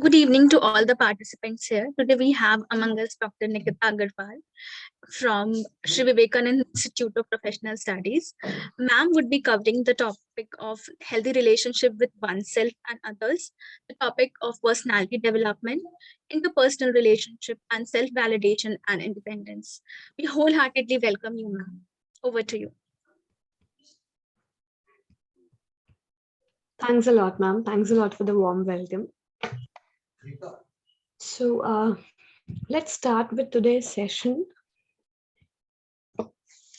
Good evening to all the participants here. Today we have among us Dr. Nikita Aggarwal from Sri Vivekananda Institute of Professional Studies. Ma'am would be covering the topic of healthy relationship with oneself and others, the topic of personality development, interpersonal relationship, and self-validation and independence. We wholeheartedly welcome you, ma'am. Over to you. Thanks a lot, ma'am. Thanks a lot for the warm welcome. So let's start with today's session. Honestly,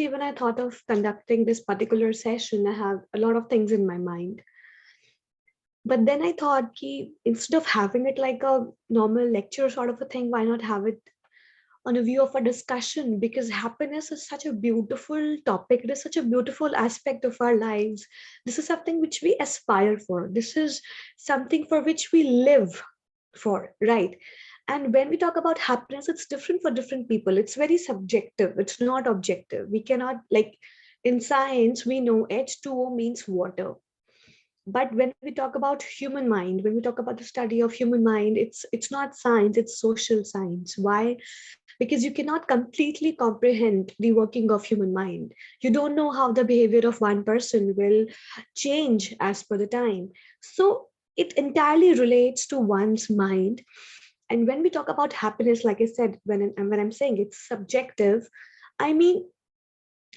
when I thought of conducting this particular session, I have a lot of things in my mind. But then I thought, instead of having it like a normal lecture sort of a thing, why not have it on a view of a discussion? Because happiness is such a beautiful topic. It is such a beautiful aspect of our lives. This is something which we aspire for. This is something for which we live for, right? And when we talk about happiness, it's different for different people. It's very subjective. It's not objective. We cannot, like in science, we know H2O means water. But when we talk about human mind, when we talk about the study of human mind, it's not science, it's social science. Why? Because you cannot completely comprehend the working of human mind. You don't know how the behavior of one person will change as per the time. So it entirely relates to one's mind. And when we talk about happiness, like I said, when I'm saying it's subjective, I mean,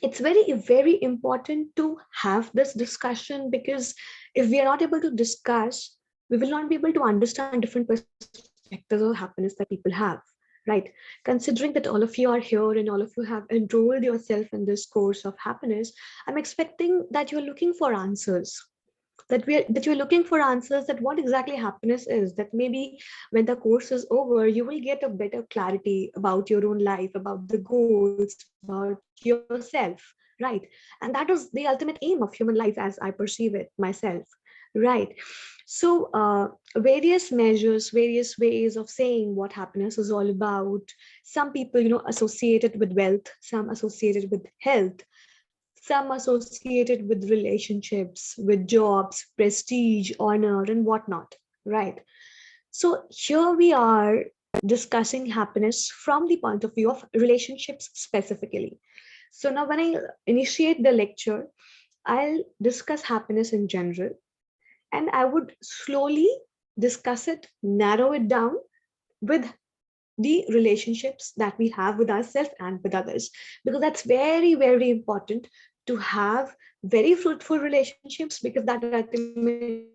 it's very important to have this discussion, because if we are not able to discuss, we will not be able to understand different perspectives of happiness that people have, right? Considering that all of you are here and all of you have enrolled yourself in this course of happiness, I'm expecting that you're looking for answers, that you're looking for answers, that what exactly happiness is, that maybe when the course is over, you will get a better clarity about your own life, about the goals, about yourself, right? And that is the ultimate aim of human life as I perceive it myself, right? So various measures, various ways of saying what happiness is all about. Some people, associate it with wealth, some associate it with health, some associated with relationships, with jobs, prestige, honor, and whatnot, right? So here we are discussing happiness from the point of view of relationships specifically. So now, when I initiate the lecture, I'll discuss happiness in general, and I would slowly discuss it, narrow it down with the relationships that we have with ourselves and with others, because that's very important to have very fruitful relationships, because that ultimately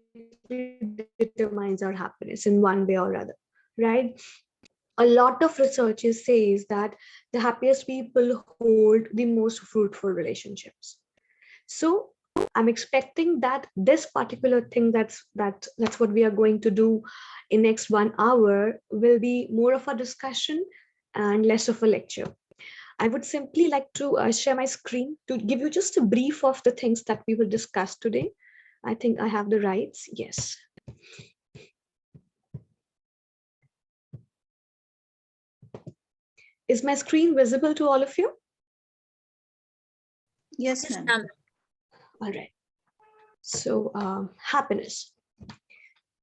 determines our happiness in one way or other, right? A lot of researches says that the happiest people hold the most fruitful relationships. So I'm expecting that this particular thing, that's what we are going to do in next 1 hour, will be more of a discussion and less of a lecture. I would simply like to share my screen to give you just a brief of the things that we will discuss today. I think I have the rights. Yes. Is my screen visible to all of you? Yes, ma'am. All right. So happiness.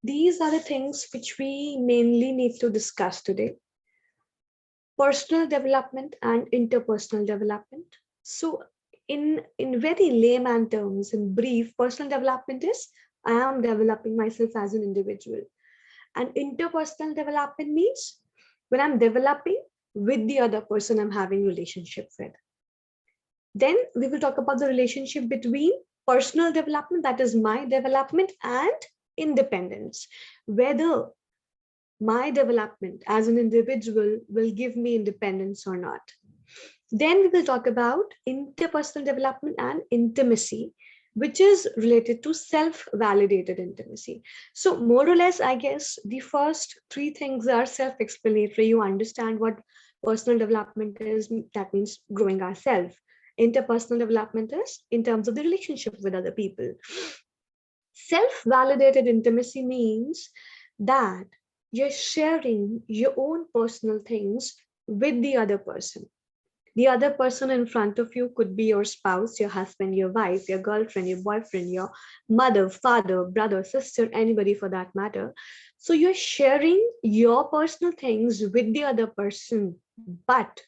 These are the things which we mainly need to discuss today. Personal development and interpersonal development. So in very layman terms, in brief, personal development is I am developing myself as an individual. And interpersonal development means when I'm developing with the other person I'm having relationship with. Then we will talk about the relationship between personal development, that is my development, and independence. Whether my development as an individual will give me independence or not. Then we will talk about interpersonal development and intimacy, which is related to self-validated intimacy. So more or less, I guess the first three things are self-explanatory. You understand what personal development is, that means growing ourselves. Interpersonal development is in terms of the relationship with other people. Self-validated intimacy means that you're sharing your own personal things with the other person. The other person in front of you could be your spouse, your husband, your wife, your girlfriend, your boyfriend, your mother, father, brother, sister, anybody for that matter. So you're sharing your personal things with the other person, but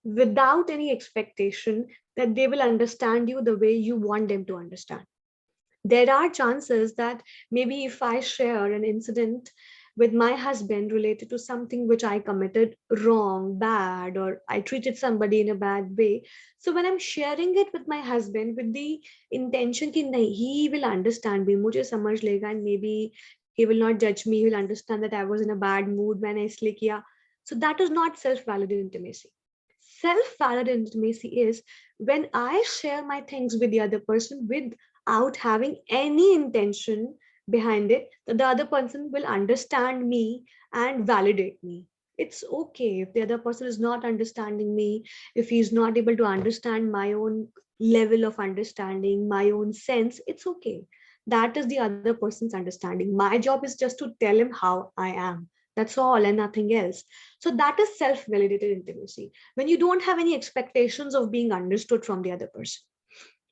without any expectation that they will understand you the way you want them to understand. There are chances that maybe if I share an incident with my husband related to something which I committed wrong, bad, or I treated somebody in a bad way. So when I'm sharing it with my husband with the intention that he will understand me, mujhe samajh lega, and maybe he will not judge me, he will understand that I was in a bad mood when I isliye kiya. So that is not self-validated intimacy. Self-validated intimacy is when I share my things with the other person without having any intention behind it, that the other person will understand me and validate me. It's okay if the other person is not understanding me, if he's not able to understand my own level of understanding, my own sense, it's okay. That is the other person's understanding. My job is just to tell him how I am. That's all and nothing else. So that is self validated intimacy, when you don't have any expectations of being understood from the other person.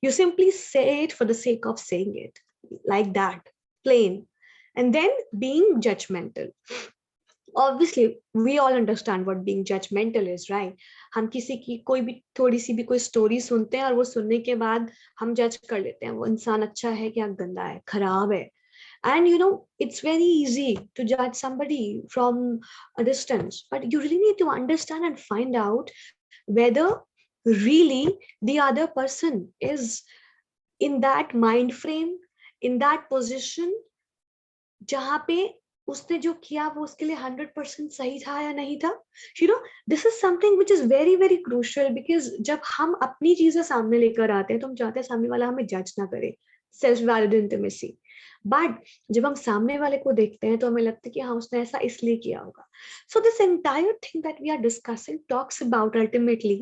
You simply say it for the sake of saying it, like that, plain. And then being judgmental. Obviously, we all understand what being judgmental is, right? हम किसी की कोई भी थोड़ी सी भी कोई story सुनते हैं और वो सुनने के बाद हम जज कर लेते हैं वो इंसान अच्छा है क्या गंदा है खराब है. And it's very easy to judge somebody from a distance, but you really need to understand and find out whether really the other person is in that mind frame, in that position जहाँ पे उसने जो किया वो उसके लिए 100% सही था या नहीं था. you know this is something which is very very crucial, because जब हम अपनी चीजें सामने लेकर आते हैं तो हम चाहते हैं सामने वाला हमें जज ना करे. Self validated intimacy. बट जब हम सामने वाले को देखते हैं तो हमें लगता है कि हाँ उसने ऐसा इसलिए किया होगा. So this entire thing that we are discussing talks about ultimately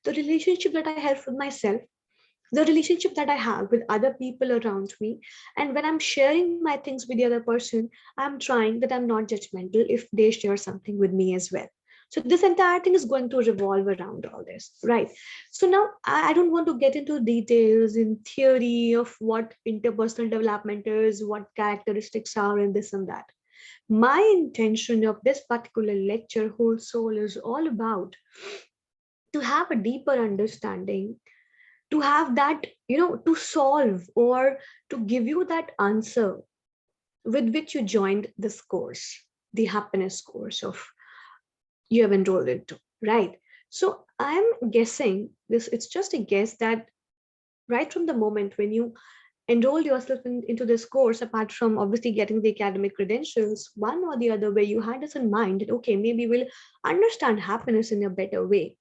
the relationship that I have with myself, the relationship that I have with other people around me. And when I'm sharing my things with the other person, I'm trying that I'm not judgmental if they share something with me as well. So this entire thing is going to revolve around all this, right? So now I don't want to get into details in theory of what interpersonal development is, what characteristics are, and this and that. My intention of this particular lecture, Whole Soul, is all about to have a deeper understanding, to have that, to solve or to give you that answer with which you joined this course, the happiness course of you have enrolled into, right? So I'm guessing this, it's just a guess that right from the moment when you enroll yourself into this course, apart from obviously getting the academic credentials, one or the other way, you had this in mind that, okay, maybe we'll understand happiness in a better way.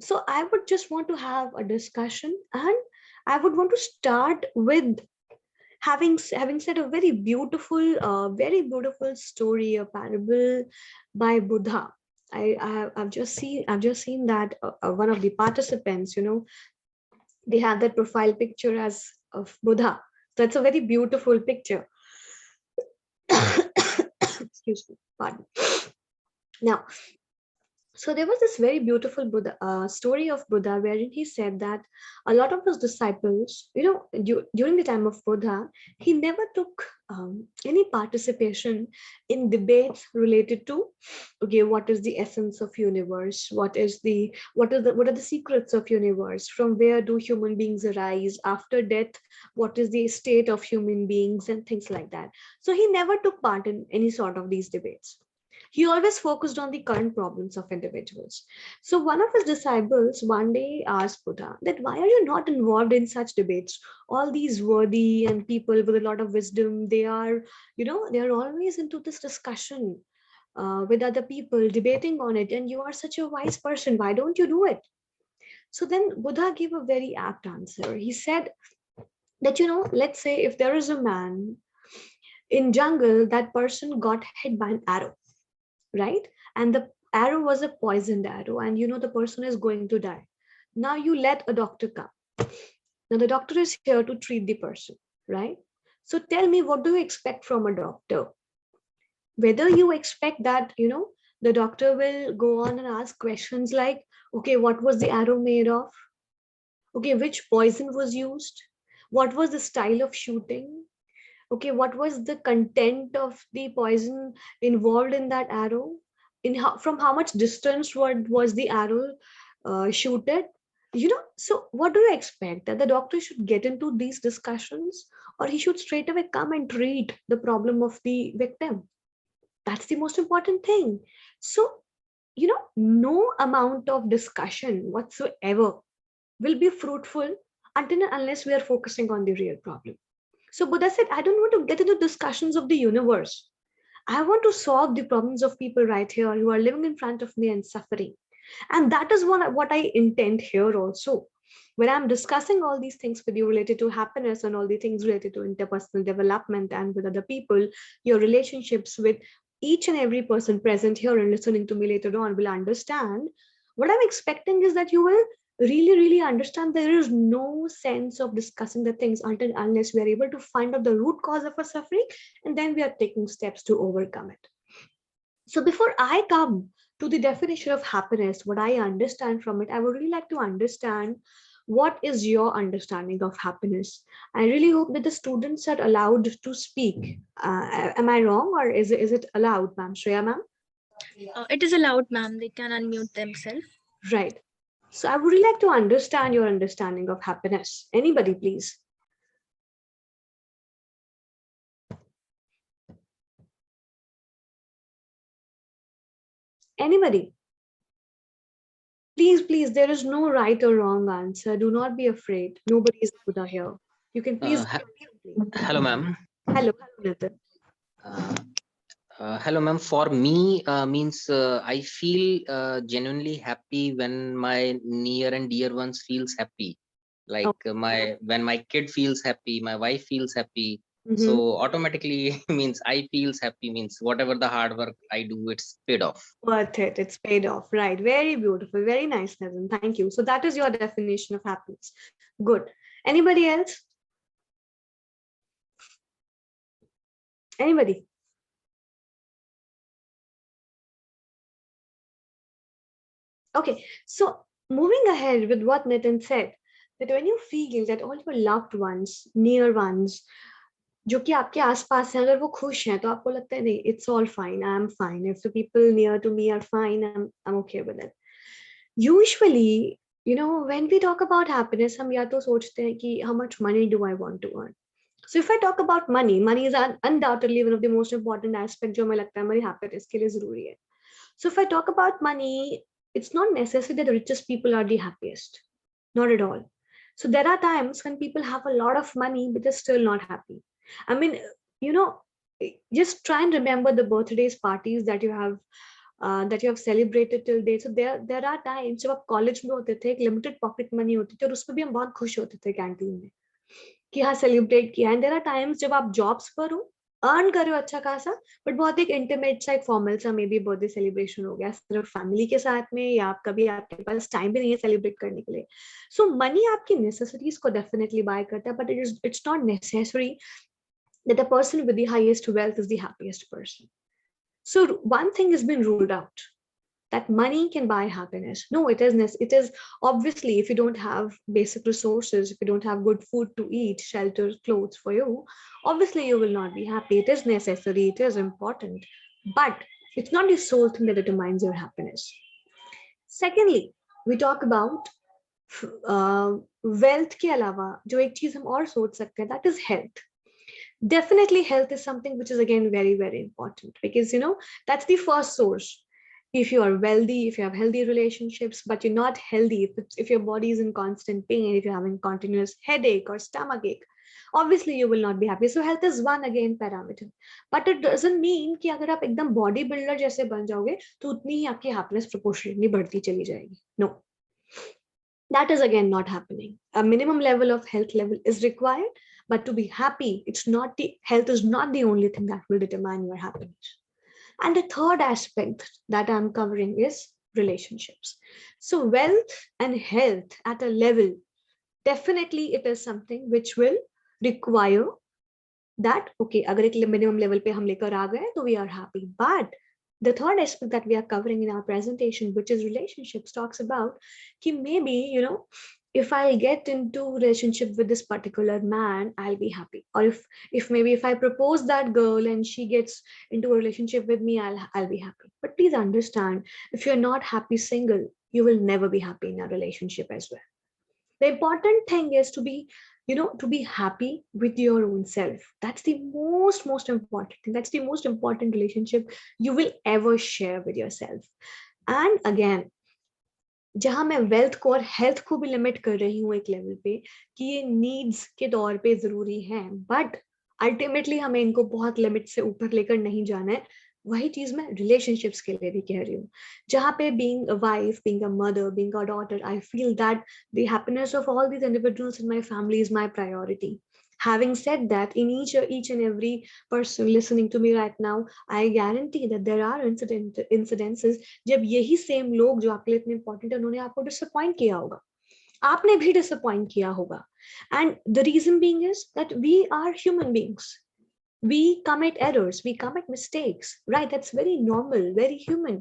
So I would just want to have a discussion, and I would want to start with having said a very beautiful story, a parable by Buddha. I've just seen that one of the participants, they have that profile picture as of Buddha. So it's a very beautiful picture. Excuse me, pardon. Now, so there was this very beautiful Buddha story of Buddha, wherein he said that a lot of his disciples, during the time of Buddha, he never took any participation in debates related to, okay, what is the essence of universe, what are the secrets of universe, from where do human beings arise after death, what is the state of human beings, and things like that. So he never took part in any sort of these debates. He always focused on the current problems of individuals. So one of his disciples one day asked Buddha that why are you not involved in such debates? All these worthy and people with a lot of wisdom, they are always into this discussion with other people, debating on it, and you are such a wise person. Why don't you do it? So then Buddha gave a very apt answer. He said that, let's say if there is a man in jungle, that person got hit by an arrow, right? And the arrow was a poisoned arrow, and the person is going to die. Now you let a doctor come. Now the doctor is here to treat the person, right? So tell me, what do you expect from a doctor? Whether you expect that, the doctor will go on and ask questions like, Okay, what was the arrow made of? Okay, which poison was used? What was the style of shooting? Okay, what was the content of the poison involved in that arrow? From how much distance was the arrow shooted? So what do you expect? That the doctor should get into these discussions, or he should straight away come and treat the problem of the victim? That's the most important thing. So, no amount of discussion whatsoever will be fruitful until and unless we are focusing on the real problem. So Buddha said, I don't want to get into discussions of the universe. I want to solve the problems of people right here who are living in front of me and suffering. And that is what I intend here also. When I'm discussing all these things with you related to happiness and all the things related to interpersonal development and with other people, your relationships with each and every person present here and listening to me later on will understand. What I'm expecting is that you will really, really understand there is no sense of discussing the things until unless we are able to find out the root cause of our suffering, and then we are taking steps to overcome it. So before I come to the definition of happiness, what I understand from it, I would really like to understand what is your understanding of happiness. I really hope that the students are allowed to speak. Am I wrong, or is it allowed, ma'am? Shreya, ma'am? It is allowed, ma'am. They can unmute themselves. Right. So I would really like to understand your understanding of happiness. Anybody, please. Anybody? Please, please, there is no right or wrong answer. Do not be afraid. Nobody is Buddha here. You can please. Hello, ma'am. Hello, Nathan. Hello, ma'am. For me, means I feel genuinely happy when my near and dear ones feels happy. Like when my kid feels happy, my wife feels happy. So automatically means I feels happy, means whatever the hard work I do, it's paid off. Worth it. It's paid off. Right. Very beautiful. Very nice, Nathan. Thank you. So that is your definition of happiness. Good. Anybody else? Anybody? Okay. So moving ahead with what Nathan said, that when you feel that all your loved ones, near ones, जो कि आपके आसपास हैं, अगर वो खुश हैं तो आपको लगता है नहीं, it's all fine, I'm fine. If the people near to me are fine, I'm okay with it. Usually, when we talk about happiness, हम या तो सोचते हैं कि how much money do I want to earn. So if I talk about money, money is undoubtedly one of the most important aspects जो हमें लगता है हमारी happiness के लिए जरूरी है. So if I talk about money, it's not necessary that the richest people are the happiest. Not at all. So there are times when people have a lot of money, but they're still not happy. I mean, just try and remember the birthdays parties that you have celebrated till date. So there are times जब आप college में होते थे, एक limited pocket money होती थी और उसमें भी हम बहुत खुश होते थे कैंटीन में कि हाँ सेलिब्रेट किया. एंड देयर आर टाइम्स जब आप जॉब्स पर हो, अर्न कर रहे हो अच्छा खासा, बट बहुत एक इंटीमेट सा, एक फॉर्मल सा मे बी बर्थडे सेलिब्रेशन हो गया सिर्फ फैमिली के साथ में, या आप कभी आपके पास टाइम भी नहीं है सेलिब्रेट करने के लिए. सो मनी आपकी नेसेसिटीज को डेफिनेटली बाय करता है, but it's not necessary that the person with the highest wealth is the happiest person. So one thing has been ruled out, that money can buy happiness. No, it is obviously, if you don't have basic resources, if you don't have good food to eat, shelter, clothes for you, obviously you will not be happy. It is necessary, it is important, but it's not the sole thing that determines your happiness. Secondly, we talk about wealth के अलावा जो एक चीज हम और सोच सकते हैं, that is health. Definitely health is something which is again very, very important, because that's the first source. If you are wealthy, if you have healthy relationships, but you're not healthy, if your body is in constant pain, if you're having continuous headache or stomach ache, obviously you will not be happy. So health is one again parameter, but it doesn't mean कि अगर आप एकदम body builder जैसे बन जाओगे तो उतनी ही आपकी happiness proportionately बढ़ती चली जाएगी. No, that is again not happening. A minimum level of health level is required, but to be happy, health is not the only thing that will determine your happiness. And the third aspect that I'm covering is relationships. So wealth and health at a level, definitely it is something which will require that, okay, अगर एक minimum level पे हम लेकर आ गए तो we are happy. But The third aspect that we are covering in our presentation, which is relationships, talks about ki maybe, if I get into relationship with this particular man, I'll be happy. Or if maybe if I propose that girl and she gets into a relationship with me, I'll be happy. But please understand, if you're not happy single, you will never be happy in a relationship as well. The important thing is to be happy with your own self. That's the most important thing. That's the most important relationship you will ever share with yourself. And again, जहां मैं wealth को और health को भी limit कर रही हूँ एक लेवल पे कि ये नीड्स के तौर पे जरूरी हैं, बट अल्टीमेटली हमें इनको बहुत लिमिट से ऊपर लेकर नहीं जाना है. वही चीज मैं रिलेशनशिप्स के लिए भी कह रही हूँ, जहाँ पे being a wife, being a mother, being a daughter, I feel that the happiness of all these individuals in my family is my priority. Having said that, in each and every person listening to me right now, I guarantee that there are incidences जब यही same लोग जो आपके लिए इतने important है, उन्होंने आपको डिसअपॉइंट किया होगा, आपने भी डिसअपॉइंट किया होगा. And the reason being is that we are human beings. We commit errors, we commit mistakes, right? That's very normal, very human.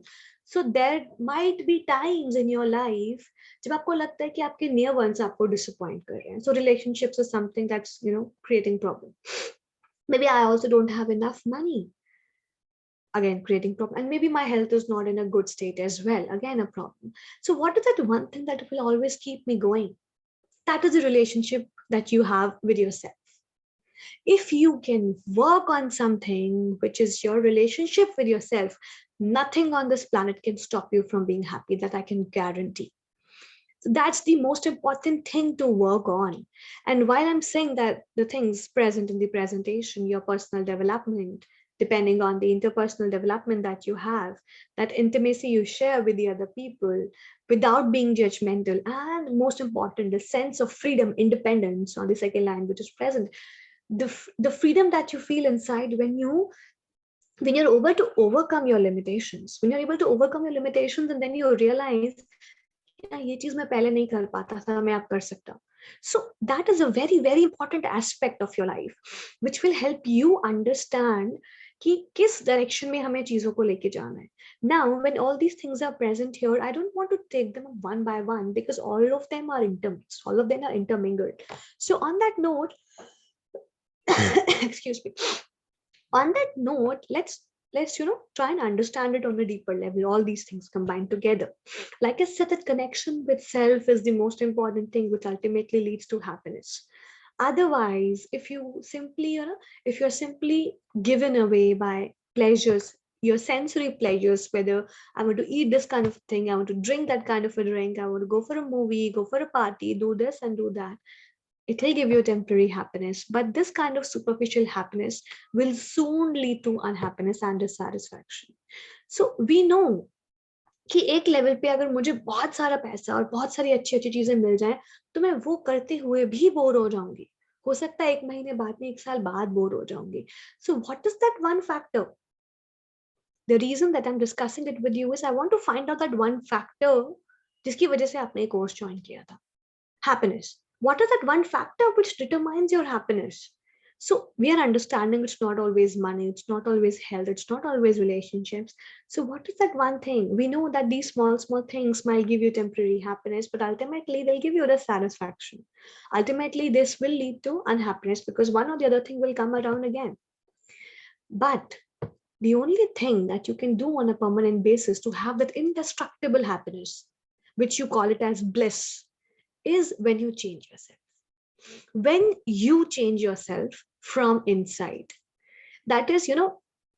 So there might be times in your life जब आपको लगता है कि आपके near ones आपको disappoint कर रहे हैं. So relationships is something that's creating problem. Maybe I also don't have enough money, again creating problem, and maybe my health is not in a good state as well, again a problem. So what is that one thing that will always keep me going? That is the relationship that you have with yourself. If you can work on something which is your relationship with yourself, nothing on this planet can stop you from being happy. That I can guarantee. So that's the most important thing to work on. And while I'm saying that the things present in the presentation, your personal development, depending on the interpersonal development that you have, that intimacy you share with the other people without being judgmental, and most important, the sense of freedom, independence on the second line, which is present, the freedom that you feel inside when you're able to overcome your limitations, when you're able to overcome your limitations, and then you realize ये चीज मैं पहले नहीं कर पाता था, मैं अब कर सकता हूँ. So that is a very very important aspect of your life which will help you understand कि किस direction में हमें चीजों को लेके जाना है. Now when all these things are present here, I don't want to take them one by one because all of them are intermixed, all of them are intermingled. So on that note, excuse me, on that note, let's try and understand it on a deeper level, all these things combined together. Like I said, that connection with self is the most important thing which ultimately leads to happiness. Otherwise, if you're simply given away by pleasures, your sensory pleasures, whether I want to eat this kind of thing, I want to drink that kind of a drink, I want to go for a movie, go for a party, do this and do that, it will give you temporary happiness, but this kind of superficial happiness will soon lead to unhappiness and dissatisfaction. So we know कि एक level पे अगर मुझे बहुत सारा पैसा और बहुत सारी अच्छी अच्छी चीजें मिल जाएं तो मैं वो करते हुए भी बोर हो जाऊंगी. हो सकता है 1 महीने बाद में 1 साल बाद बोर हो जाऊंगी. So what is that one factor? The reason that I'm discussing it with you is I want to find out that one factor जिसकी वजह से आपने कोर्स ज्वाइन किया था. Happiness. What is that one factor which determines your happiness? So we are understanding it's not always money, it's not always health, it's not always relationships. So what is that one thing? We know that these small things might give you temporary happiness, but ultimately they'll give you dissatisfaction. Ultimately, this will lead to unhappiness because one or the other thing will come around again. But the only thing that you can do on a permanent basis to have that indestructible happiness, which you call it as bliss, is when you change yourself. When you change yourself from inside. That is,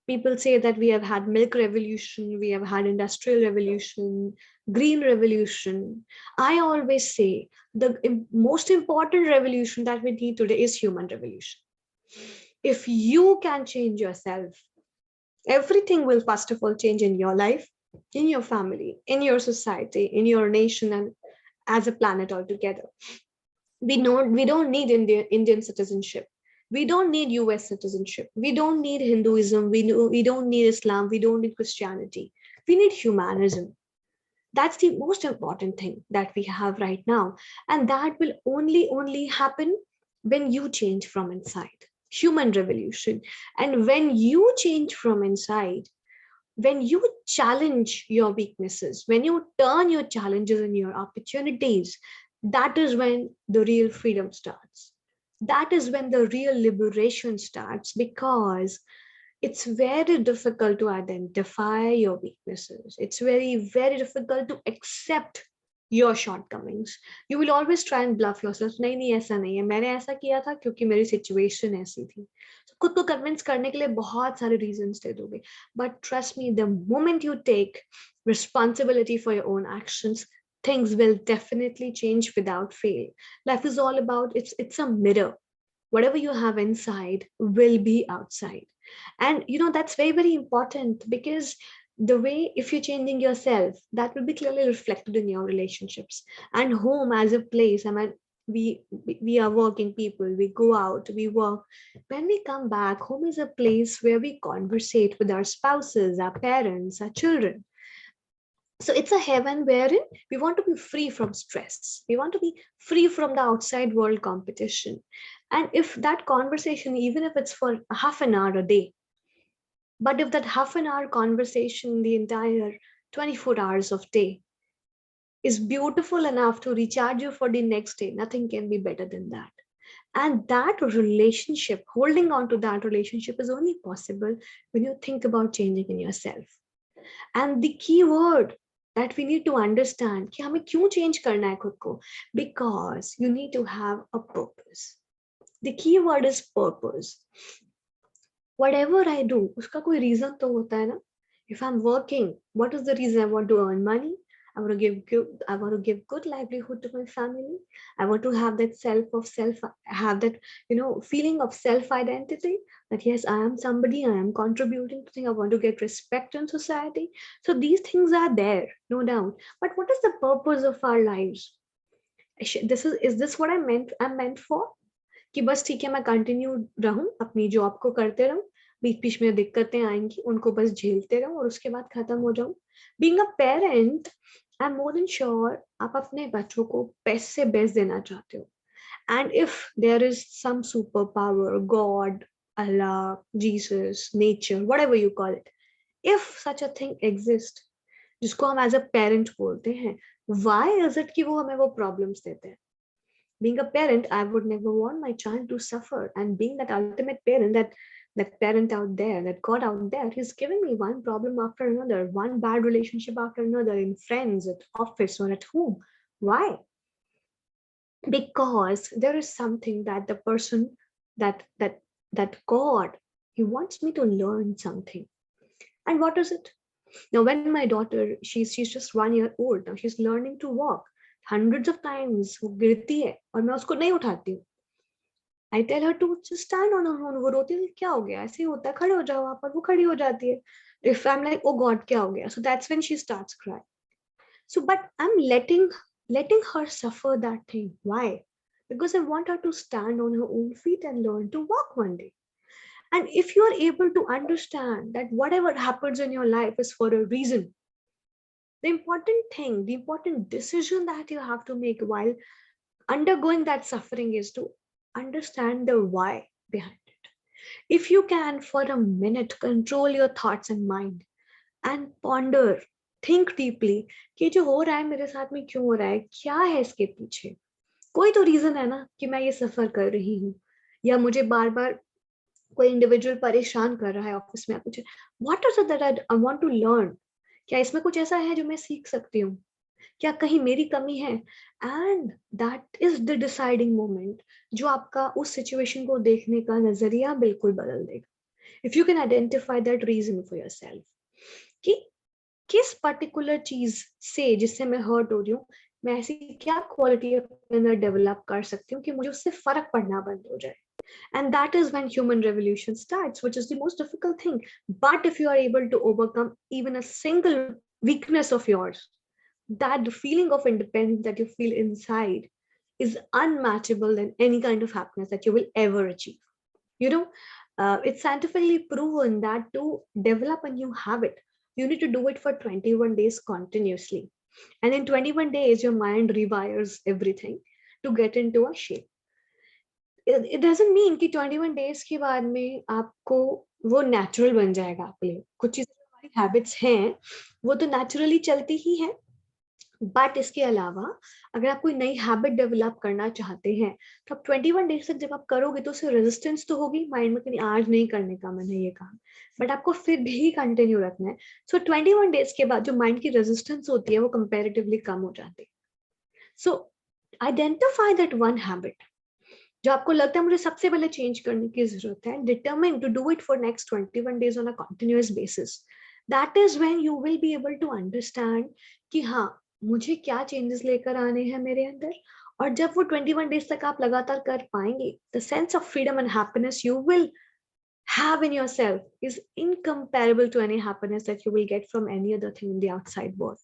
people say that we have had milk revolution, we have had industrial revolution, green revolution. I always say the most important revolution that we need today is human revolution. If you can change yourself, everything will first of all change in your life, in your family, in your society, in your nation, and as a planet altogether. We don't need Indian citizenship. We don't need US citizenship. We don't need Hinduism. We don't need Islam. We don't need Christianity. We need humanism. That's the most important thing that we have right now. And that will only happen when you change from inside. Human revolution. And when you change from inside, when you challenge your weaknesses, when you turn your challenges and your opportunities, that is when the real freedom starts. That is when the real liberation starts, because it's very difficult to identify your weaknesses. It's very, very difficult to accept your shortcomings. You will always try and bluff yourself. नहीं नहीं ऐसा नहीं है, मैंने ऐसा किया था क्योंकि मेरी situation ऐसी थी. So खुद को convince करने के लिए बहुत सारे reasons दे दोगे. But trust me, the moment you take responsibility for your own actions, things will definitely change without fail. Life is all about, it's a mirror. Whatever you have inside will be outside. And that's very, very important, because the way, if you're changing yourself, that will be clearly reflected in your relationships. And home as a place, I mean, we are working people, we go out, we work. When we come back, home is a place where we conversate with our spouses, our parents, our children. So it's a heaven wherein we want to be free from stress, we want to be free from the outside world competition. And if that conversation, even if it's for half an hour a day, but if that half an hour conversation, the entire 24 hours of day, is beautiful enough to recharge you for the next day, nothing can be better than that. And that relationship, holding on to that relationship, is only possible when you think about changing in yourself. And the key word that we need to understand, कि हमें क्यों change करना है खुद को? Because you need to have a purpose. The key word is purpose. Whatever I do, उसका कोई reason तो होता है ना? If I'm working, what is the reason? I want to earn money. I want to give good livelihood to my family. I want to have that have that feeling of self identity, that yes, I am somebody, I am contributing to things. I want to get respect in society. So these things are there, no doubt. But what is the purpose of our lives? Is this what I'm meant for? कि बस ठीक है, मैं continue रहूं, अपनी job को करते रहूं, बीच बीच में दिक्कतें आएंगी, उनको बस झेलते रहूं और उसके बाद खत्म हो जाऊं. Being a parent, I am more than sure आप अपने बच्चों को बेस्ट से बेस्ट देना चाहते हो. And if there is some super power, God, Allah, Jesus, nature, whatever you call it, if such a thing exist जिसको हम एज अ पेरेंट बोलते हैं, व्हाई इज इट कि वो हमें वो प्रॉब्लम्स देते हैं? Being a parent, I would never want my child to suffer. And being that ultimate parent, that parent out there, that God out there, he's giving me one problem after another, one bad relationship after another, in friends, at office, or at home. Why? Because there is something that the person, that God, he wants me to learn something. And what is it? Now, when my daughter, she's just 1 year old now, she's learning to walk. Hundreds of times वो गिरती है और मैं उसको नहीं उठाती हूँ. I tell her to just stand on her own. वो रोती है, क्या हो गया, ऐसे ही होता है, खड़े हो जाओ वहां पर. वो खड़ी हो जाती है. If I'm like, oh God, क्या हो गया? So that's when she starts crying. So, but I'm letting her suffer that thing. Why? Because I want her to stand on her own feet and learn to walk one day. And if you are able to understand that whatever happens in your life is for a reason, the important thing, the important decision that you have to make while undergoing that suffering is to understand the why behind it. If you can, for a minute, control your thoughts and mind and ponder, think deeply कि जो हो रहा है मेरे साथ में क्यों हो रहा है, क्या है इसके पीछे? कोई तो रीजन है ना कि मैं ये सफर कर रही हूँ, या मुझे बार बार कोई इंडिविजुअल परेशान कर रहा है ऑफिस में, कुछ. What is it that I want to learn? क्या इसमें कुछ ऐसा है जो मैं सीख सकती हूँ? क्या कहीं मेरी कमी है? And that is the deciding moment जो आपका उस सिचुएशन को देखने का नजरिया बिल्कुल बदल देगा. If you can identify that reason for yourself कि किस पर्टिकुलर चीज से, जिससे मैं हर्ट हो रही हूँ, मैं ऐसी क्या क्वालिटी अपने अंदर डेवलप कर सकती हूँ कि मुझे उससे फर्क पड़ना बंद हो जाए. And that is when human revolution starts, which is the most difficult thing. But if you are able to overcome even a single weakness of yours, that the feeling of independence that you feel inside is unmatchable than any kind of happiness that you will ever achieve. It's scientifically proven that to develop a new habit, you need to do it for 21 days continuously. And in 21 days, your mind rewires everything to get into a shape. It doesn't mean कि 21 days के बाद में आपको वो natural बन जाएगा आपके लिए. कुछ चीजें हमारी हैबिट्स हैं वो तो नेचुरली चलती ही हैं, बट इसके अलावा अगर आप कोई नई हैबिट डेवलप करना चाहते हैं तो आप 21 डेज तक जब आप करोगे तो उससे रेजिस्टेंस तो होगी माइंड में कि आज नहीं करने का मन है ये काम, बट आपको फिर भी कंटिन्यू रखना है। सो 21 डेज के बाद जो माइंड की रेजिस्टेंस होती है वो कंपैरेटिवली कम हो जाती है। सो आइडेंटिफाई दैट वन हैबिट जो आपको लगता है मुझे सबसे पहले चेंज करने की जरूरत है, determine to do it for next 21 days on a continuous basis. That is when you will be able to understand कि हाँ मुझे क्या चेंजेस लेकर आने हैं मेरे अंदर। और जब वो 21 डेज तक आप लगातार कर पाएंगे, the sense of freedom and happiness you will have in yourself is incomparable to any happiness that you will get from any other thing in the outside world.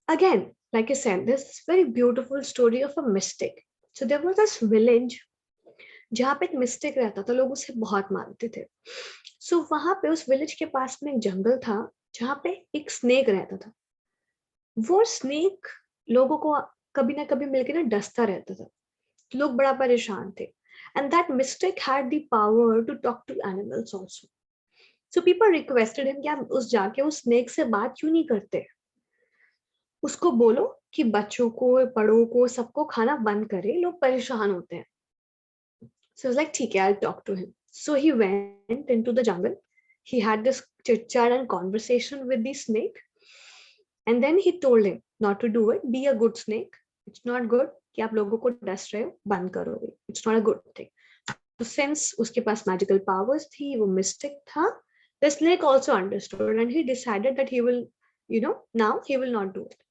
Again, like I said, this very beautiful story of a mystic. So there was this village जहाँ पे एक mistake रहता था, लोग उसे बहुत मानते थे। सो वहां पे उस विलेज के पास में एक जंगल था जहाँ पे एक स्नेक रहता था। वो स्नेक लोगों को कभी ना कभी मिलके ना डसता रहता था, लोग बड़ा परेशान थे। And that mystic had the power to talk to animals also. So people requested him कि आप उस जाके उस स्नेक से बात क्यों नहीं करते, उसको बोलो कि बच्चों को बड़ों को सबको खाना बंद करे, लोग परेशान होते हैं। So I was like, ठीक है, I'll talk to him. So he went into the jungle. He had this chit chat and conversation with the snake, and then he told him not to do it. Be a good snake. It's not good कि आप लोगों को डस रहे हो, बंद करोगे. It's not a good thing. So since उसके पास magical powers थी, वो mystic था, the snake also understood and he decided that he will, now he will not do it.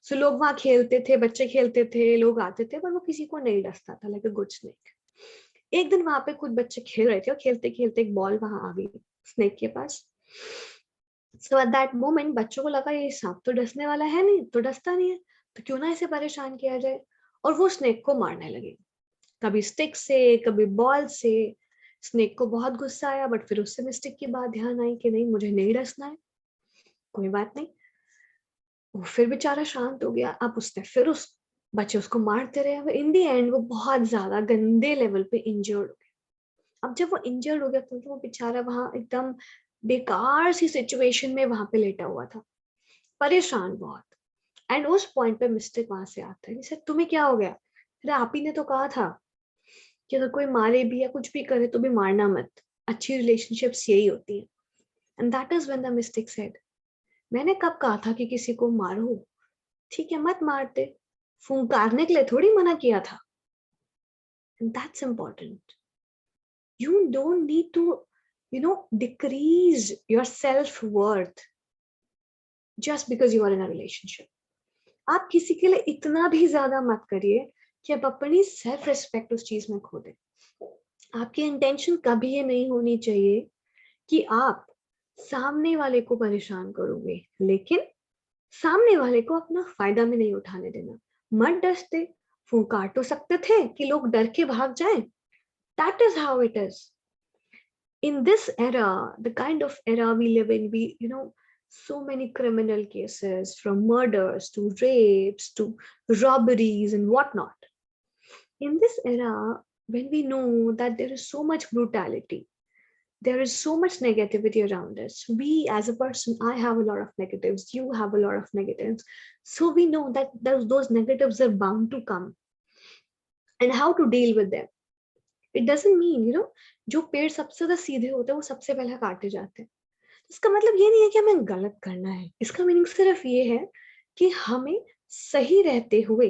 So लोग वहाँ खेलते थे, बच्चे खेलते थे, लोग आते थे, पर वो किसी को नहीं डसता था, like a good snake. एक दिन वहां पे कुछ बच्चे खेल रहे थे और खेलते खेलते एक बॉल वहां आ गई स्नेक के पास। सो एट दैट मोमेंट बच्चों को लगा ये सांप तो डसने वाला है नहीं, तो डसता नहीं है, तो क्यों ना इसे परेशान किया जाए, और वो स्नेक को मारने लगे, कभी स्टिक से कभी बॉल से। स्नेक को बहुत गुस्सा आया, बट फिर उससे मिस्टेक की बात ध्यान आई कि नहीं मुझे नहीं डसना है, कोई बात नहीं। वो फिर बेचारा शांत हो गया। अब उसने फिर उस बच्चे उसको मारते रहे, इन दी एंड वो बहुत ज्यादा गंदे लेवल पे इंजर्ड हो गया। अब जब वो इंजर्ड हो गया तो वो बेचारा वहां एकदम बेकार सी सिचुएशन में वहां पे लेटा हुआ था, परेशान बहुत। एंड उस पॉइंट पे मिस्टेक वहां से आता है, जैसे तुम्हें क्या हो गया, अरे आप ही ने तो कहा था कि अगर कोई मारे भी या कुछ भी करे तो भी मारना मत, अच्छी रिलेशनशिप्स यही होती है। And that is when the mistake said, मैंने कब कहा था कि किसी को मारो, ठीक है मत मारते, फुंकारने के लिए थोड़ी मना किया था। And that's important. You don't need to, decrease your self-worth just because you are in a relationship. आप किसी के लिए इतना भी ज्यादा मत करिए कि आप अपनी सेल्फ रिस्पेक्ट उस चीज में खो दें। आपकी इंटेंशन कभी ये नहीं होनी चाहिए कि आप सामने वाले को परेशान करोगे, लेकिन सामने वाले को अपना फायदा में नहीं उठाने देना। मत डसते, फुंकार तो सकते थे कि लोग डर के भाग जाएं। That is how it is. In this era, the kind of era we live in, so many criminal cases, from murders to rapes to robberies and whatnot. In this era, when we know that there is so much brutality, there is so much negativity around us. We as a person, I have a lot of negatives, you have a lot of negatives. So we know that those negatives are bound to come and how to deal with them. It doesn't mean, जो पेड़ सबसे ज्यादा सीधे होते हैं वो सबसे पहले काटे जाते हैं। इसका मतलब ये नहीं है कि हमें गलत करना है, इसका मीनिंग सिर्फ ये है कि हमें सही रहते हुए,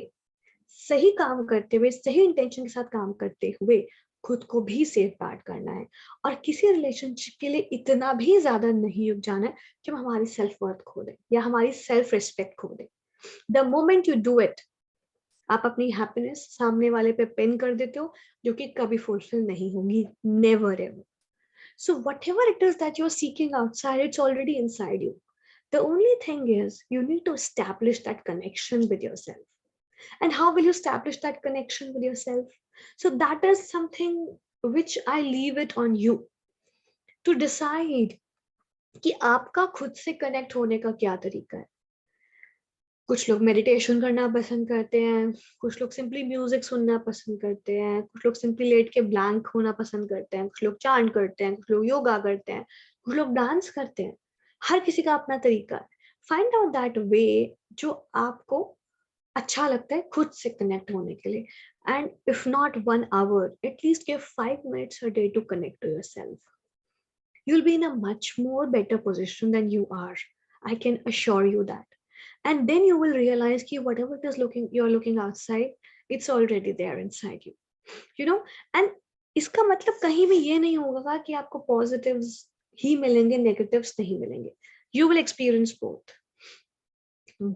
सही काम करते हुए, सही इंटेंशन के साथ काम करते हुए खुद को भी सेफ गार्ड करना है, और किसी रिलेशनशिप के लिए इतना भी ज्यादा नहीं युग जाना है कि हम हमारी सेल्फ वर्थ खो दें या हमारी सेल्फ रिस्पेक्ट खो दें। The moment you do it, आप अपनी हैप्पीनेस सामने वाले पे पिन कर देते हो, जो कि कभी फुलफिल नहीं होगी, never ever. So whatever it is that you're seeking outside, it's already inside you. The only thing is you need to establish that connection with yourself. And how will you establish that connection with yourself? So that is something which I leave it on you to decide कि आपका खुद से connect होने का क्या तरीका है। कुछ लोग मेडिटेशन करना पसंद करते हैं, कुछ लोग सिंपली म्यूजिक सुनना पसंद करते हैं, कुछ लोग सिंपली लेट के ब्लैंक होना पसंद करते हैं, कुछ लोग चांट करते हैं, कुछ लोग योगा करते हैं, कुछ लोग डांस करते हैं, हर किसी का अपना तरीका है. फाइंड आउट दैट वे जो आपको अच्छा लगता है खुद से कनेक्ट होने के लिए. And if not 1 hour, at least give 5 minutes a day to connect to yourself. You'll be in a much more better position than you are. I can assure you that. And then you will realize that whatever it is you're looking outside, it's already there inside you. You know, and इसका मतलब कहीं भी ये नहीं होगा कि आपको positives ही मिलेंगे, negatives नहीं मिलेंगे. You will experience both.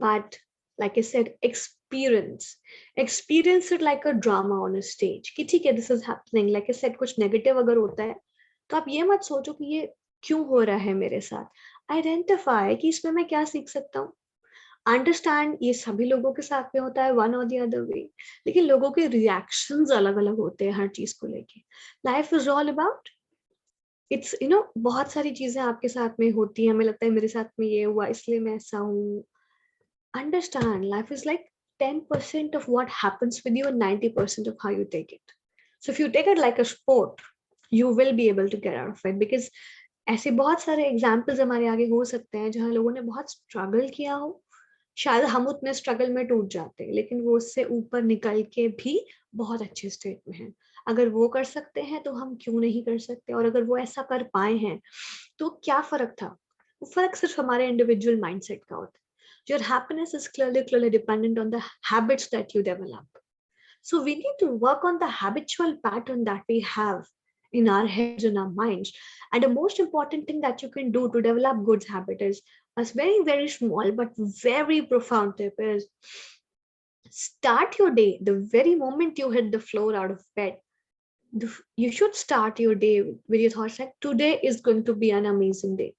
But like I said, experience it like a drama on a stage. कि ठीक है, this is happening. Like I said, कुछ negative अगर होता है तो आप ये मत सोचो कि ये क्यों हो रहा है मेरे साथ. आइडेंटिफाई कि इसमें मैं क्या सीख सकता हूँ. अंडरस्टैंड ये सभी लोगों के साथ में होता है वन और द अदर वे, लेकिन लोगों के रिएक्शंस अलग अलग होते हैं हर चीज को लेके. Life is all about it's बहुत सारी चीजें आपके साथ में होती हैं. हमें लगता है मेरे साथ में ये हुआ इसलिए मैं ऐसा हूँ. Understand, life is like 10% of what happens with you and 90% of how you take it. So if you take it like a sport, you will be able to get out of it. Because ऐसे बहुत सारे examples हमारे आगे हो सकते हैं जहां लोगों ने बहुत स्ट्रगल किया हो. शायद हम उतने स्ट्रगल में टूट जाते हैं, लेकिन वो उससे ऊपर निकल के भी बहुत अच्छे स्टेट में हैं. अगर वो कर सकते हैं तो हम क्यों नहीं कर सकते. और अगर वो ऐसा कर पाए हैं तो क्या फर्क था. वो फर्क सिर्फ हमारे इंडिविजुअल माइंडसेट का होता है. Your happiness is clearly dependent on the habits that you develop. So we need to work on the habitual pattern that we have in our heads and our minds. And the most important thing that you can do to develop good habit is a very, very small but very profound tip is start your day the very moment you hit the floor out of bed. You should start your day with your thoughts like today is going to be an amazing day.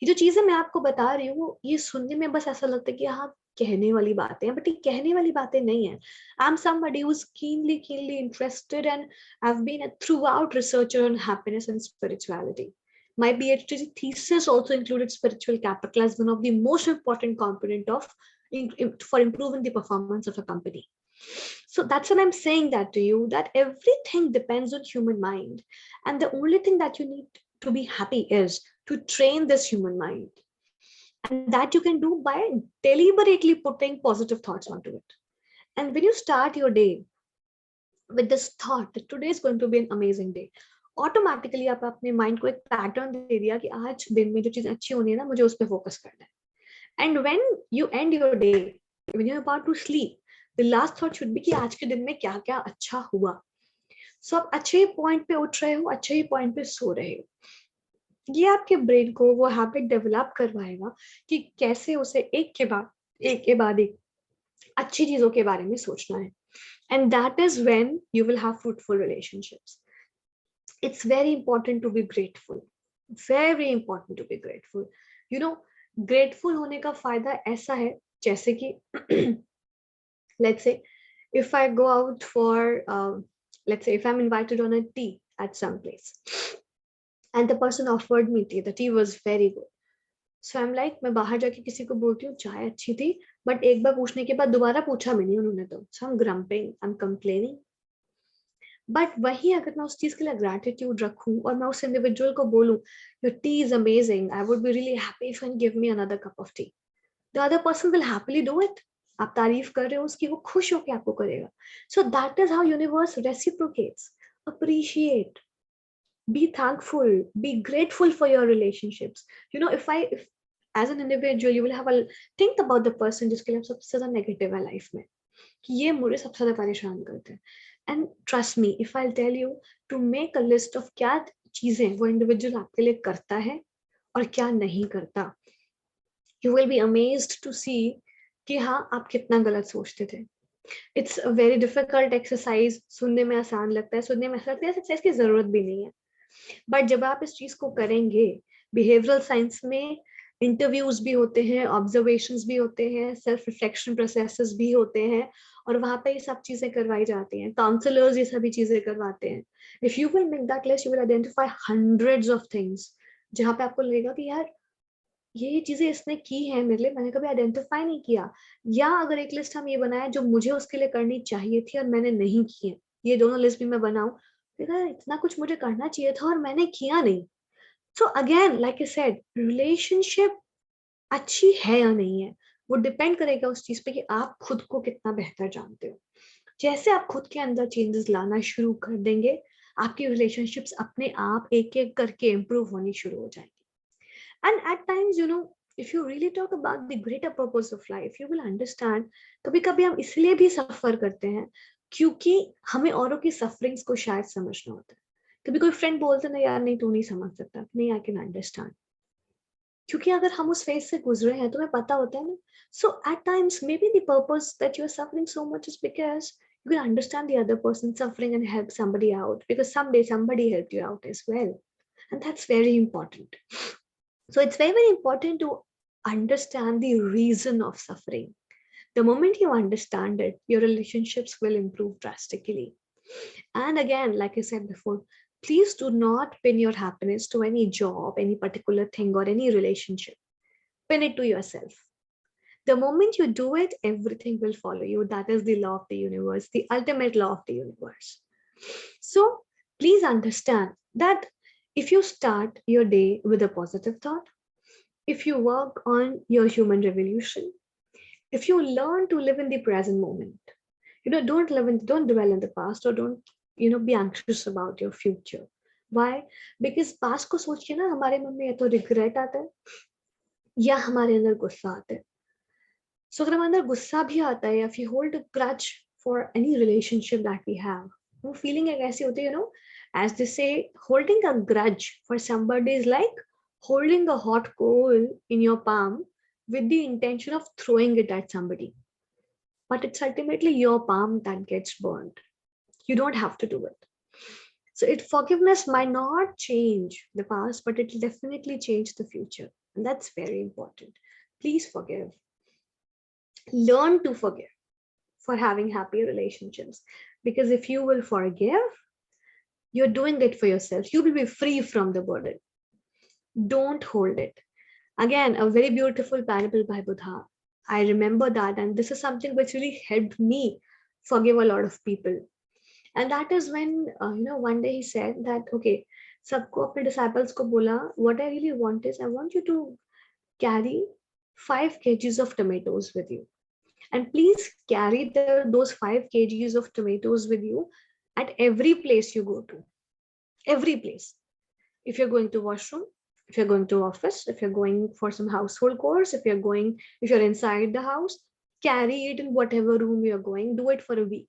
ये जो चीजें मैं आपको बता रही हूँ ये सुनने में बस ऐसा लगता है कि हाँ कहने वाली बातें हैं, बट ये कहने वाली बातें नहीं है. I am somebody who's keenly interested and I've been a throughout researcher on happiness and spirituality. My PhD thesis also included spiritual capital as one of the most important component of for improving the performance of a company. So that's when I'm saying that to you, that everything depends on human mind, and the only thing that you need to be happy is to train this human mind, and that you can do by deliberately putting positive thoughts onto it. And when you start your day with this thought that today is going to be an amazing day, automatically आप अपने mind को एक pattern दे दिया कि आज दिन में जो चीजें अच्छी होनी है ना मुझे उस पर focus करना है. And when you end your day, when you're about to sleep, the last thought should be कि आज के दिन में क्या क्या अच्छा हुआ. So आप अच्छे ही point पे उठ रहे हो, अच्छे ही point पे सो रहे हो. ये आपके ब्रेन को वो हैबिट डेवलप करवाएगा कि कैसे उसे एक के बाद एक अच्छी चीजों के बारे में सोचना है. And that is when you will have fruitful relationships. It's very important to be grateful, very important to be grateful. Grateful होने का फायदा ऐसा है जैसे कि let's say if I go out for let's say if I'm invited on a tea at some place and the person offered me tea, the tea was very good. So I'm like, मैं बाहर जाके किसी को बोलती हूँ चाय अच्छी थी, बट एक बार पूछने के बाद दोबारा पूछा भी नहीं उन्होंने तो. So I'm grumping, I'm complaining. But वही अगर मैं उस चीज के लिए ग्रैटिट्यूड रखूं और मैं उस इंडिविजुअल को बोलूं your T is amazing, I would be really happy if you give me another cup of T, the other person will happily do it. आप तारीफ कर रहे हो उसकी, वो खुश होकर आपको करेगा. So that is how universe reciprocates. Appreciate, be thankful, be grateful for your relationships. If as an individual you will have a think about the person जिसके लिए आप सबसे ज्यादा नेगेटिव है लाइफ में कि ये मुझे सबसे ज्यादा परेशान करते हैं. And trust me if I tell you to make a list of क्या चीजें वो इंडिविजुअल आपके लिए करता है और क्या नहीं करता, you will be amazed to see कि हाँ आप कितना गलत सोचते थे. It's a very difficult exercise. सुनने में आसान लगता है, सुनने में ऐसा लगता है एक्सरसाइज की जरूरत भी नहीं है, बट जब आप इस चीज को करेंगे, बिहेवियरल साइंस में इंटरव्यूज भी होते हैं, ऑब्जर्वेशंस भी होते हैं, सेल्फ रिफ्लेक्शन प्रोसेसेस भी होते हैं, और वहां पे ये सब चीजें करवाई जाती हैं. काउंसलर्स ये सभी चीजें करवाते हैं. If you will make that list you will identify hundreds of things जहां पे आपको लगेगा कि यार ये चीजें इसने की है मेरे लिए, मैंने कभी आइडेंटिफाई नहीं किया. या अगर एक लिस्ट हम ये बनाए जो मुझे उसके लिए करनी चाहिए थी और मैंने नहीं की है, ये दोनों लिस्ट भी मैं बनाऊं, इतना कुछ मुझे करना चाहिए था और मैंने किया नहीं. So again, like I said, relationship अच्छी है या नहीं है वो डिपेंड करेगा उस चीज पे कि आप खुद को कितना बेहतर जानते हो. जैसे आप खुद के अंदर चेंजेस लाना शुरू कर देंगे, आपकी रिलेशनशिप्स अपने आप एक एक करके इम्प्रूव होनी शुरू हो जाएंगी. And at times, if you really talk about the greater purpose of life, you will understand कभी कभी हम इसलिए भी सफर करते हैं क्योंकि हमें औरों की सफरिंग्स को शायद समझना होता है. कभी कोई फ्रेंड बोलते ना यार नहीं तू नहीं समझ सकता, नहीं आई कैन अंडरस्टैंड, क्योंकि अगर हम उस फेज से गुजरे हैं तो हमें पता होता है ना. So at times maybe the purpose that you are suffering so much is because you can understand the other person suffering and help somebody out, because someday somebody helped you out as well, and that's very important. So it's very, very important to understand the reason of suffering. The moment you understand it, your relationships will improve drastically. And again, like I said before, please do not pin your happiness to any job, any particular thing, or any relationship. Pin it to yourself. The moment you do it, everything will follow you. That is the law of the universe, the ultimate law of the universe. So please understand that if you start your day with a positive thought, if you work on your human revolution, if you learn to live in the present moment, don't dwell in the past, or don't be anxious about your future. Why? Because past को सोच के ना हमारे मन में या तो regret आता है या हमारे अंदर गुस्सा आता है. So अगर हमारे अंदर गुस्सा भी आता है, if you hold a grudge for any relationship that we have, वो feeling एक ऐसी होती है, as they say, holding a grudge for somebody is like holding a hot coal in your palm with the intention of throwing it at somebody. But it's ultimately your palm that gets burned. You don't have to do it. So forgiveness might not change the past, but it will definitely change the future. And that's very important. Please forgive. Learn to forgive for having happy relationships. Because if you will forgive, you're doing it for yourself. You will be free from the burden. Don't hold it. Again, a very beautiful parable by Buddha. I remember that, and this is something which really helped me forgive a lot of people. And that is when, one day he said that, okay, सबको अपने disciples को बोला, what I really want is, I want you to carry 5 kgs of tomatoes with you. And please carry those 5 kgs of tomatoes with you at every place you go to. Every place. If you're going to washroom, if you're going to office, if you're going for some household chores, if you're inside the house, carry it in whatever room you're going. Do it for a week.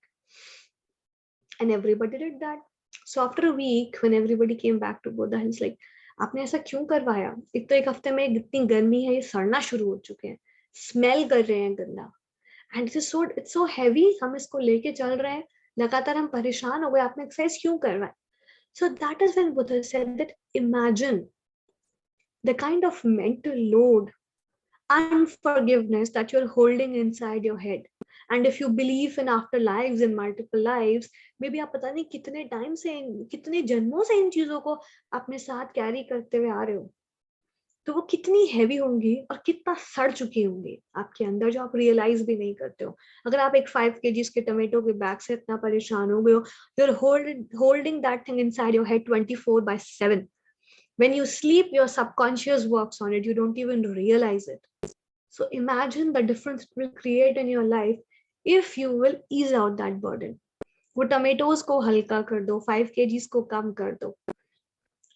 And everybody did that. So after a week, when everybody came back to Buddha, he's like, आपने ऐसा क्यों करवाया? एक हफ्ते में इतनी गर्मी है, ये सड़ना शुरू हो चुके हैं, स्मेल कर रहे हैं गंदा. And it's so heavy, हम इसको लेके चल रहे हैं, लगातार हम परेशान हो गए, आपने एक्सरसाइज क्यों करवाया? So that is when Buddha said that imagine the kind of mental load, unforgiveness that you're holding inside your head. And if you believe in afterlives, in multiple lives, maybe आप पता नहीं कितने time से, कितने जन्मों से इन चीजों को अपने साथ कैरी करते हुए आ रहे हो, तो वो कितनी हैवी होंगी और कितना सड़ चुकी होंगी आपके अंदर, जो आप रियलाइज भी नहीं करते हो. अगर आप एक 5 kgs के टमाटो के बैग से इतना परेशान हो गए हो, you're holding that thing inside your head 24/7. When you sleep, your subconscious works on it. You don't even realize it. So imagine the difference it will create in your life if you will ease out that burden. वो tomatoes को हल्का कर दो, 5 kgs को कम कर दो.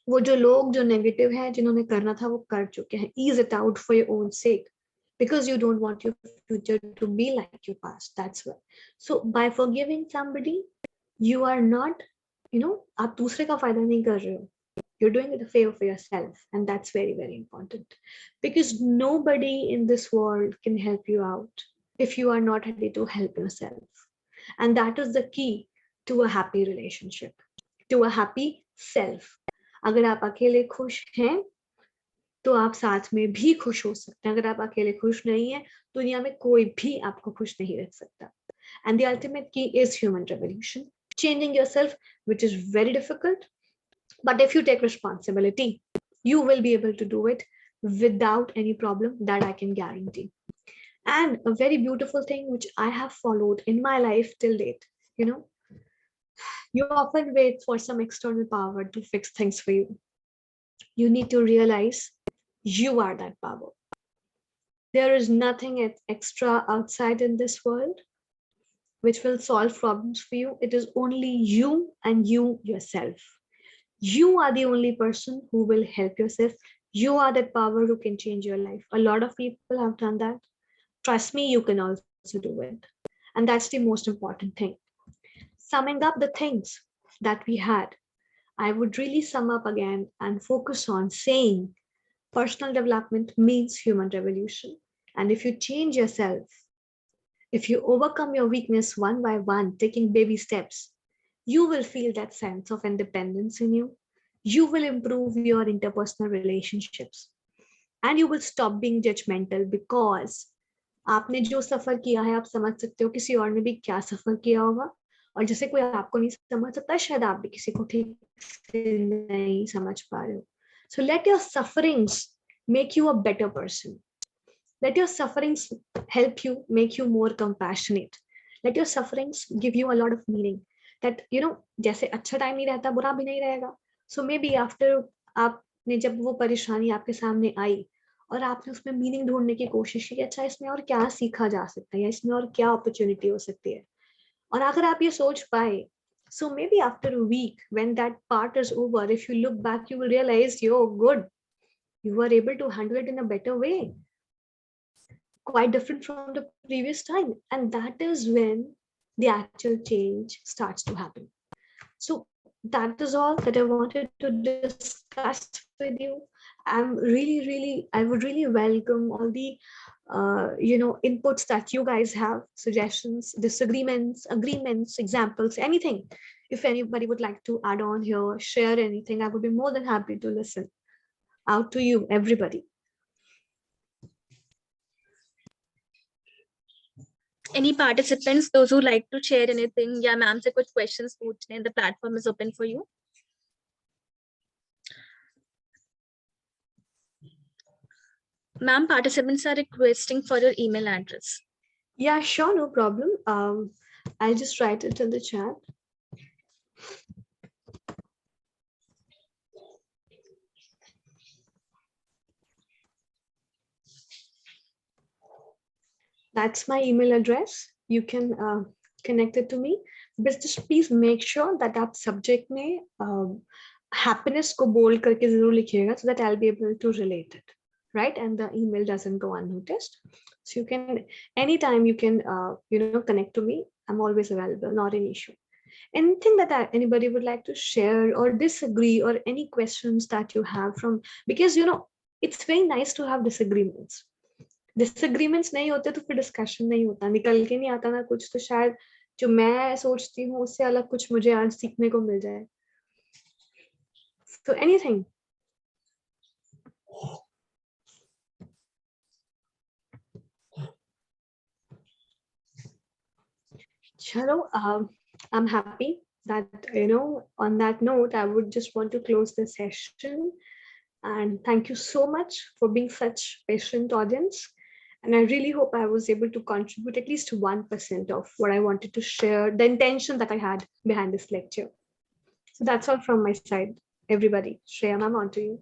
वो जो लोग जो नेगेटिव हैं, जिन्होंने करना था वो कर चुके हैं. Ease it out for your own sake, because you don't want your future to be like your past. That's why. So by forgiving somebody, you are not, आप दूसरे का फायदा नहीं कर रहे हो. You're doing it a favor for yourself, and that's very, very important, because nobody in this world can help you out if you are not ready to help yourself. And that is the key to a happy relationship, to a happy self. अगर आप अकेले खुश हैं तो आप साथ में भी खुश हो सकते हैं. अगर आप अकेले खुश नहीं हैं, दुनिया में कोई भी आपको खुश नहीं रख सकता. And the ultimate key is human revolution, changing yourself, which is very difficult. But if you take responsibility, you will be able to do it without any problem, that I can guarantee. And a very beautiful thing which I have followed in my life till date, you often wait for some external power to fix things for you. you need to realize you are that power. There is nothing extra outside in this world which will solve problems for you. It is only you and you yourself. You are the only person who will help yourself. You are that power who can change your life. A lot of people have done that. Trust me, you can also do it. And that's the most important thing. Summing up the things that we had, I would really sum up again and focus on saying personal development means human revolution. And if you change yourself, if you overcome your weakness one by one, taking baby steps, you will feel that sense of independence in you. You will improve your interpersonal relationships and you will stop being judgmental because आपने जो सफर किया है आप समझ सकते हो किसी और ने भी क्या सफर किया होगा और जैसे कोई आपको नहीं समझ सकता शायद आप भी किसी को ठीक से नहीं समझ पा रहे हो. So let your sufferings make you a better person. Let your sufferings help you, make you more compassionate. Let your sufferings give you a lot of meaning. That जैसे अच्छा टाइम नहीं रहता बुरा भी नहीं रहेगा. So maybe after आपने जब वो परेशानी आपके सामने आई और आपने उसमें मीनिंग ढूंढने की कोशिश की अच्छा इसमें और क्या सीखा जा सकता है या इसमें और क्या अपॉर्चुनिटी हो सकती है और अगर आप ये सोच पाए so maybe after a week when that part is over if you look back you will realize you're good, you were able to handle it in a better way, quite different from the previous time, and that is when the actual change starts to happen. So that is all that I wanted to discuss with you. I would really welcome all the inputs that you guys have, suggestions, disagreements, agreements, examples, anything. If anybody would like to add on here, share anything, I would be more than happy to listen. Out to you, everybody. Any participants, those who like to share anything या ma'am से कुछ questions पूछने, the platform is open for you. Ma'am, participants are requesting for your email address. Yeah, sure, no problem. I'll just write it in the chat. That's my email address. You can connect it to me, but just please make sure that आप subject में happiness को bold करके जरूर लिखिएगा so that I'll be able to relate it, right? And the email doesn't go unnoticed. So you can anytime you can connect to me. I'm always available, not an issue. Anything that anybody would like to share or disagree or any questions that you have from, because it's very nice to have disagreements. Disagreements नहीं होते तो फिर discussion नहीं होता, निकल के नहीं आता ना कुछ, तो शायद जो मैं सोचती हूँ उससे अलग कुछ मुझे आज सीखने को मिल जाए. So anything. Chalo, I'm happy that on that note I would just want to close the session, and thank you so much for being such patient audience. And I really hope I was able to contribute at least 1% of what I wanted to share, the intention that I had behind this lecture. So that's all from my side, everybody. Shreya ma'am, on to you.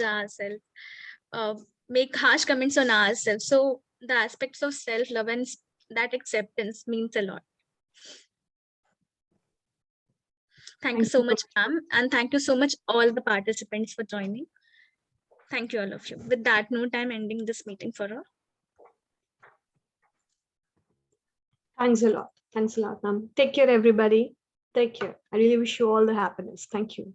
Ourselves, make harsh comments on ourselves. So the aspects of self-love and that acceptance means a lot. Thank you so much, ma'am. And thank you so much, all the participants, for joining. Thank you, all of you. With that note, I'm ending this meeting for all. Thanks a lot. Thanks a lot, ma'am. Take care, everybody. Take care. I really wish you all the happiness. Thank you.